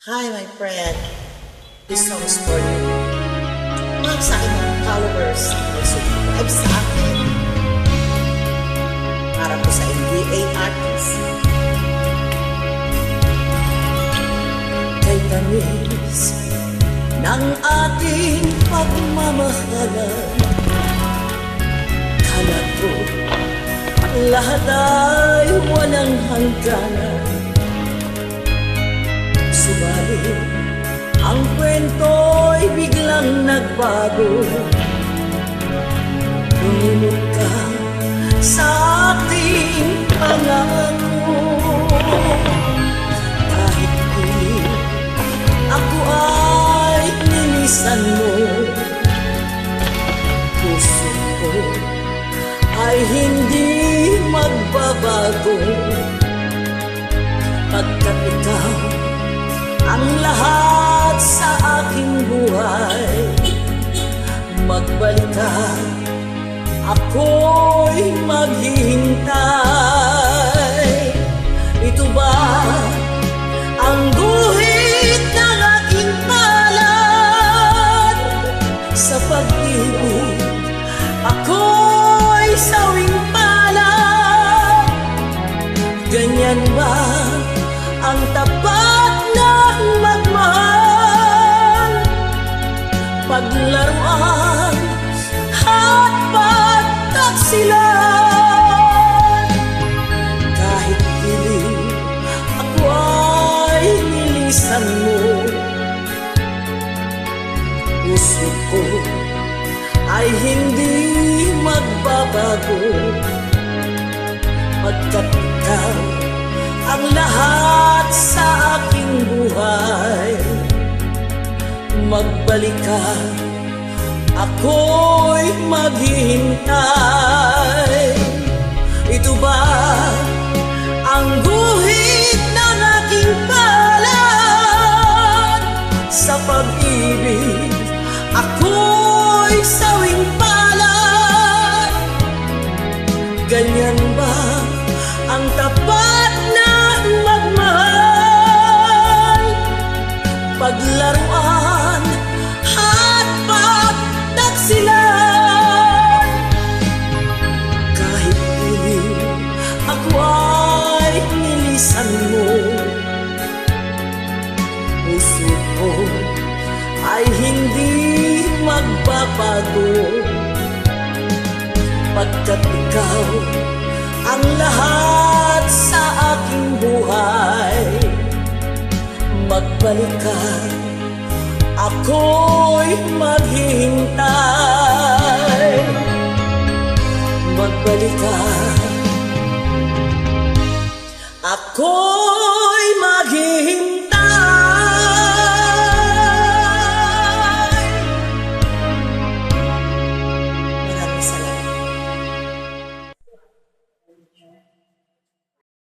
Hi, my friend. This song is for you. Mga sa akin mga followers na subscribe sa akin. Para po sa NBA artist. Kay tamis ng ating pagmamahalan. Kala ko lahat ay walang hangganan. Subalit, ang kwento'y biglang nagbago. Lumulog ka sa ating pangako. Kahit pilit ako ay nilisan mo, puso ko ay hindi magbabago. Pagkat ikaw ang lahat sa aking buhay, magbalik ka, ako'y maghihintay. Ito ba ang guhit ng aking palad? Sa pag-ibig, ako'y sawing palad. Ganyan ba ang tapat ng magmahal? Paglaruan at pagtaksilan. Kahit pilit ako ay nilisan mo, puso ko ay hindi magbabago. Pagkat ikaw ang lahat sa aking buhay, magbalik ka, ako'y maghihintay. Ito ba ang guhit ng aking palad? Sa pag-ibig, ako'y sawing palad. Ganyan ba ang tapat na magmahal? Paglaruan at pagtaksilan. Kahit pilit ako ay nilisan mo, puso ko ay hindi magbabago. Pagkat ikaw ang lahat sa aking buhay, magbalik ka, ako'y maghihintay. Magbalik ka, ako'y maghihintay.